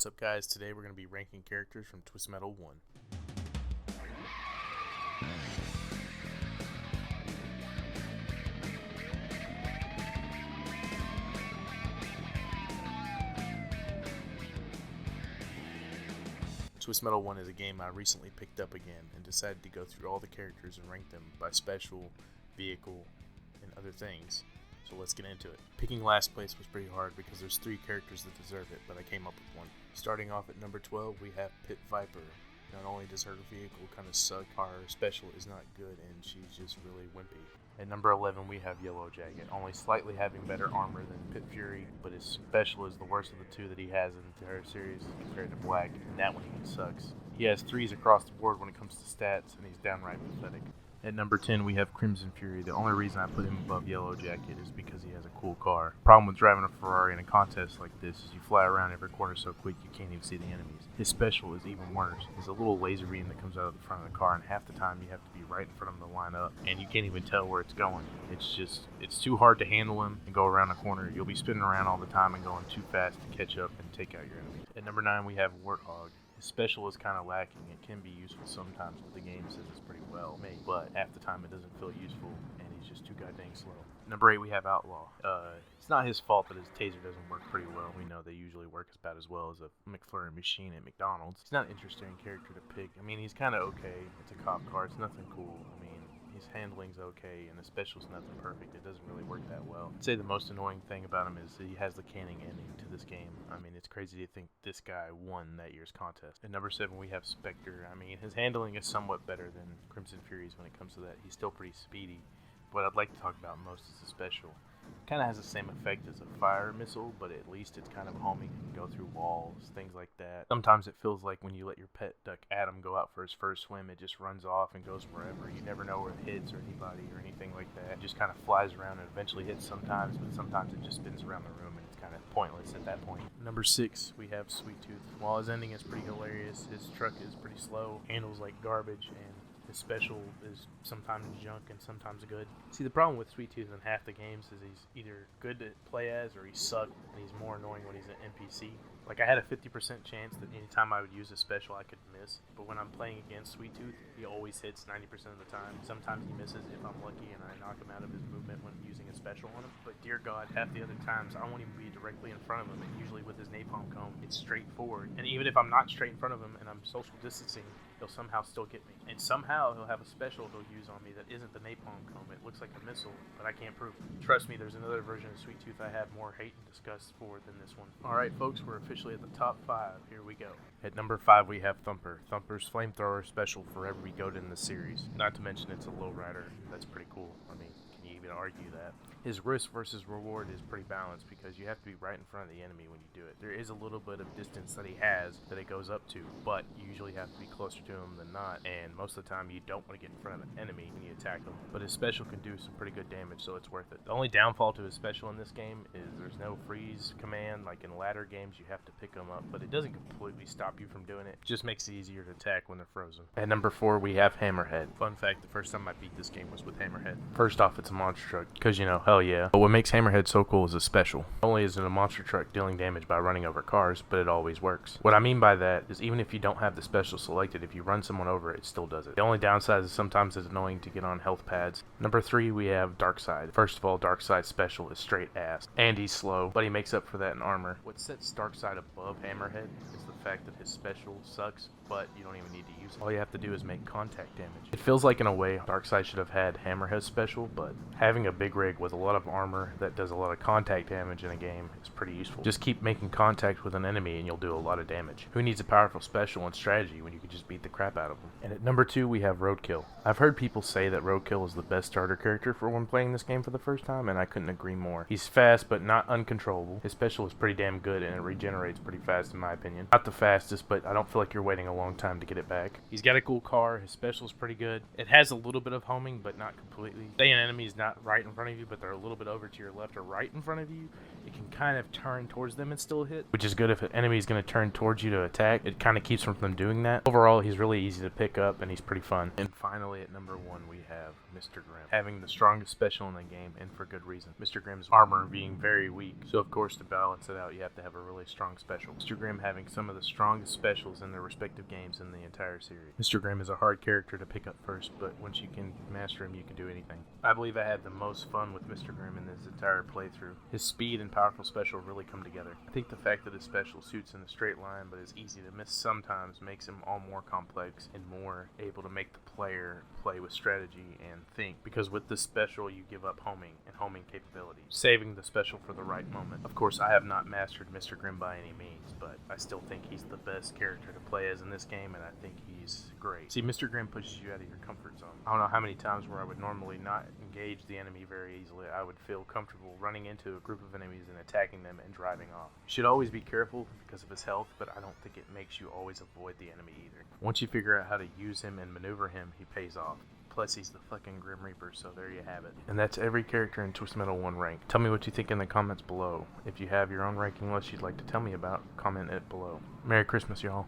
What's up, guys? Today we're going to be ranking characters from Twist Metal 1. Twist Metal 1 is a game I recently picked up again and decided to go through all the characters and rank them by special, vehicle, and other things. So let's get into it. Picking last place was pretty hard because there's 3 characters that deserve it, but I came up with one. Starting off at number 12, we have Pit Viper. Not only does her vehicle kind of suck, our special is not good and she's just really wimpy. At number 11, we have Yellow Jacket, only slightly having better armor than Pit Fury, but his special is the worst of the 2 that he has in the entire series compared to Black, and that one even sucks. He has 3s across the board when it comes to stats, and he's downright pathetic. At number 10, we have Crimson Fury. The only reason I put him above Yellow Jacket is because he has a cool car. Problem with driving a Ferrari in a contest like this is you fly around every corner so quick you can't even see the enemies. His special is even worse. There's a little laser beam that comes out of the front of the car, and half the time you have to be right in front of him to line up, and you can't even tell where it's going. It's too hard to handle him and go around a corner. You'll be spinning around all the time and going too fast to catch up and take out your enemies. At number 9, we have Warthog. His special is kind of lacking. It can be useful sometimes, but the game says it's pretty well made. But half the time it doesn't feel useful, and he's just too goddamn slow. Number 8, we have Outlaw. It's not his fault that his taser doesn't work pretty well. We know they usually work as bad as well as a McFlurry machine at McDonald's. He's not an interesting character to pick. I mean, he's kind of okay. It's a cop car. It's nothing cool. I mean, his handling's okay, and the special's nothing perfect. It doesn't really work that well. I'd say the most annoying thing about him is that he has the canning ending to this game. I mean, it's crazy to think this guy won that year's contest. At number 7, we have Spectre. I mean, his handling is somewhat better than Crimson Fury's when it comes to that. He's still pretty speedy. What I'd like to talk about most is the special. Kind of has the same effect as a fire missile, but at least it's kind of homing. You can go through walls, things like that. Sometimes it feels like when you let your pet duck Adam go out for his first swim, it just runs off and goes wherever. You never know where it hits or anybody or anything like that. It just kind of flies around and eventually hits sometimes, but sometimes it just spins around the room and it's kind of pointless at that point. Number 6, we have Sweet Tooth. While his ending is pretty hilarious, his truck is pretty slow, handles like garbage, and his special is sometimes junk and sometimes good. See, the problem with Sweet Tooth in half the games is he's either good to play as or he sucks, and he's more annoying when he's an NPC. Like, I had a 50% chance that anytime I would use a special I could miss, but when I'm playing against Sweet Tooth, he always hits 90% of the time. Sometimes he misses if I'm lucky and I knock him out of his movement when using a special on him, but dear God, half the other times I won't even be directly in front of him, and usually with his napalm cone, it's straight forward. And even if I'm not straight in front of him and I'm social distancing, he'll somehow still get me. And somehow he'll have a special he'll use on me that isn't the napalm cone. It looks like a missile, but I can't prove it. Trust me, there's another version of Sweet Tooth I have more hate and disgust for than this one. Alright folks, we're officially at the top 5. Here we go. At number 5, we have Thumper. Thumper's flamethrower special forever be goated in the series. Not to mention it's a lowrider. That's pretty cool. I mean, can you even argue that? His risk versus reward is pretty balanced because you have to be right in front of the enemy when you do it. There is a little bit of distance that he has that it goes up to, but you usually have to be closer to him than not, and most of the time you don't want to get in front of an enemy when you attack him. But his special can do some pretty good damage, so it's worth it. The only downfall to his special in this game is there's no freeze command. Like in ladder games, you have to pick them up, but it doesn't completely stop you from doing it. It just makes it easier to attack when they're frozen. At number 4, we have Hammerhead. Fun fact, the first time I beat this game was with Hammerhead. First off, it's a monster truck, because you know, hell yeah. But what makes Hammerhead so cool is his special. Not only is it a monster truck dealing damage by running over cars, but it always works. What I mean by that is even if you don't have the special selected, if you run someone over, it still does it. The only downside is sometimes it's annoying to get on health pads. Number 3, we have Darkseid. First of all, Darkseid's special is straight ass. And he's slow, but he makes up for that in armor. What sets Darkseid above Hammerhead is the fact that his special sucks, but you don't even need to use it. All you have to do is make contact damage. It feels like in a way Darkseid should have had Hammerhead's special, but having a big rig with a lot of armor that does a lot of contact damage in a game is pretty useful. Just keep making contact with an enemy and you'll do a lot of damage. Who needs a powerful special and strategy when you can just beat the crap out of them? And at number 2, we have Roadkill. I've heard people say that Roadkill is the best starter character for when playing this game for the first time, and I couldn't agree more. He's fast but not uncontrollable. His special is pretty damn good and it regenerates pretty fast in my opinion. Not the fastest, but I don't feel like you're waiting a long time to get it back. He's got a cool car. His special is pretty good. It has a little bit of homing, but not completely. Say an enemy is not right in front of you, but they're a little bit over to your left or right in front of you, it can kind of turn towards them and still hit, which is good if an enemy is going to turn towards you to attack. It kind of keeps from them doing that. Overall, he's really easy to pick up and he's pretty fun. And finally, at number 1, we have Mr. Grimm, having the strongest special in the game, and for good reason. Mr. Grimm's armor being very weak, so of course to balance it out, you have to have a really strong special. Mr. Grimm having some of the strongest specials in their respective games in the entire series. Mr. Grimm is a hard character to pick up first, but once you can master him, you can do anything. I believe I had the most fun with Mr. Grimm in this entire playthrough. His speed and powerful special really come together. I think the fact that his special shoots in a straight line but is easy to miss sometimes makes him all more complex and more able to make the player play with strategy and think, because with this special you give up homing and homing capability, saving the special for the right moment. Of course, I have not mastered Mr. Grimm by any means, but I still think he's the best character to play as in this game, and I think he's great. See, Mr. Grimm pushes you out of your comfort zone. I don't know how many times where I would normally not engage the enemy very easily, I would feel comfortable running into a group of enemies and attacking them and driving off. You should always be careful because of his health, but I don't think it makes you always avoid the enemy either. Once you figure out how to use him and maneuver him, he pays off. Plus, he's the fucking Grim Reaper, so there you have it. And that's every character in Twisted Metal 1 rank. Tell me what you think in the comments below. If you have your own ranking list you'd like to tell me about, comment it below. Merry Christmas, y'all.